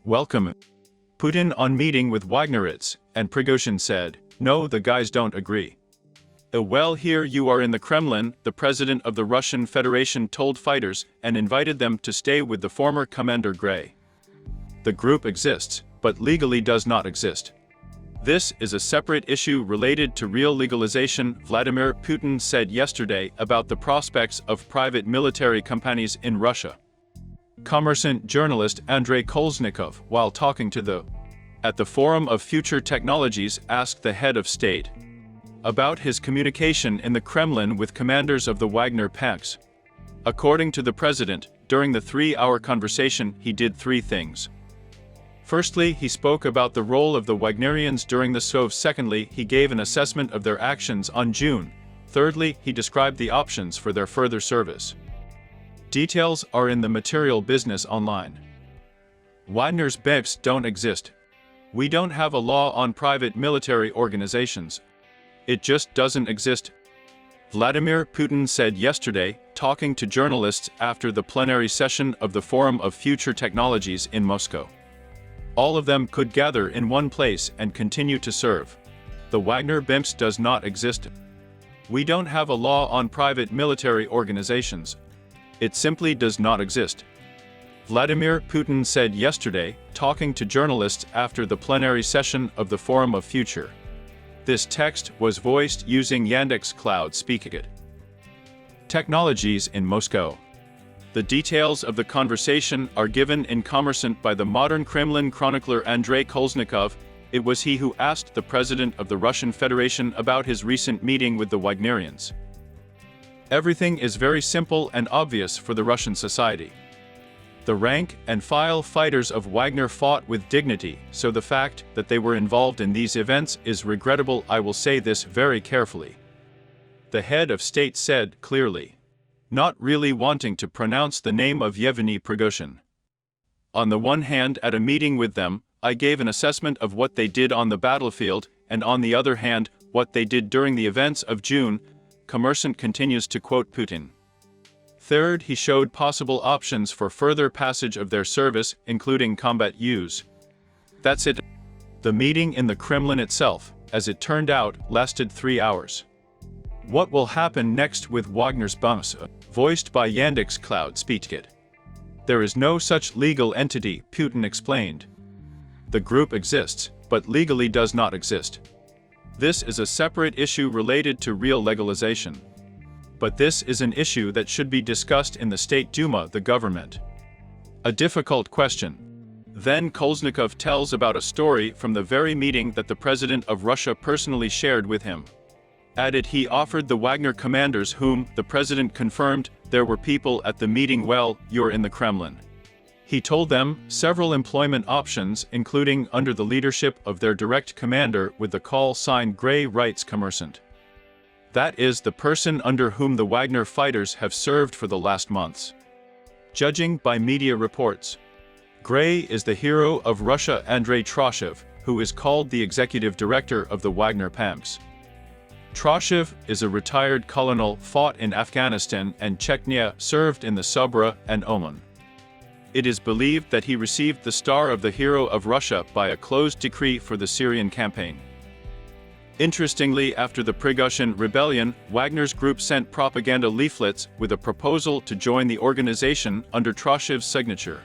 Welcome. Putin on meeting with Wagnerites, and Prigozhin said, "No, the guys don't agree." Well, here you are in the Kremlin, the president of the Russian Federation told fighters and invited them to stay with the former commander Gray. The group exists, but legally does not exist. This is a separate issue related to real legalization, Vladimir Putin said yesterday about the prospects of private military companies in Russia. Commerçant journalist Andrei Kolesnikov, while talking at the Forum of Future Technologies, asked the head of state about his communication in the Kremlin with commanders of the Wagner Panks. According to the president, during the 3-hour conversation he did 3 things. Firstly, he spoke about the role of the Wagnerians during the SOV. Secondly, he gave an assessment of their actions on June. Thirdly, he described the options for their further service. Details are in the material business online. Wagner's BEPs don't exist. We don't have a law on private military organizations. It just doesn't exist. Vladimir Putin said yesterday, talking to journalists after the plenary session of the Forum of Future Technologies in Moscow. All of them could gather in one place and continue to serve. The Wagner BEPs does not exist. We don't have a law on private military organizations. It simply does not exist. Vladimir Putin said yesterday, talking to journalists after the plenary session of the Forum of Future. This text was voiced using Yandex Cloud Speak Technologies in Moscow. The details of the conversation are given in Commerçant by the modern Kremlin chronicler Andrei Kolesnikov. It was he who asked the president of the Russian Federation about his recent meeting with the Wagnerians. Everything is very simple and obvious for the Russian society. The rank-and-file fighters of Wagner fought with dignity, so the fact that they were involved in these events is regrettable. I will say this very carefully. The head of state said clearly, not really wanting to pronounce the name of Yevgeny Prigozhin. On the one hand, at a meeting with them, I gave an assessment of what they did on the battlefield, and on the other hand, what they did during the events of June. Commerçant continues to quote Putin. Third, he showed possible options for further passage of their service, including combat use. That's it. The meeting in the Kremlin itself, as it turned out, lasted 3 hours. What will happen next with Wagner's BEPs? Voiced by Yandex Cloud Speak. There is no such legal entity, Putin explained. The group exists, but legally does not exist. This is a separate issue related to real legalization. But this is an issue that should be discussed in the State Duma, the government. A difficult question. Then Kolesnikov tells about a story from the very meeting that the president of Russia personally shared with him. Added he offered the Wagner commanders whom the president confirmed there were people at the meeting. Well, you're in the Kremlin. He told them several employment options, including under the leadership of their direct commander with the call sign Gray, writes Commerçant. That is the person under whom the Wagner fighters have served for the last months. Judging by media reports, Gray is the hero of Russia Andrei Troshev, who is called the executive director of the Wagner Panks. Troshev is a retired colonel, fought in Afghanistan and Chechnya, served in the Sobra and Oman. It is believed that he received the Star of the Hero of Russia by a closed decree for the Syrian campaign. Interestingly, after the Prigozhin rebellion, Wagner's group sent propaganda leaflets with a proposal to join the organization under Troshev's signature.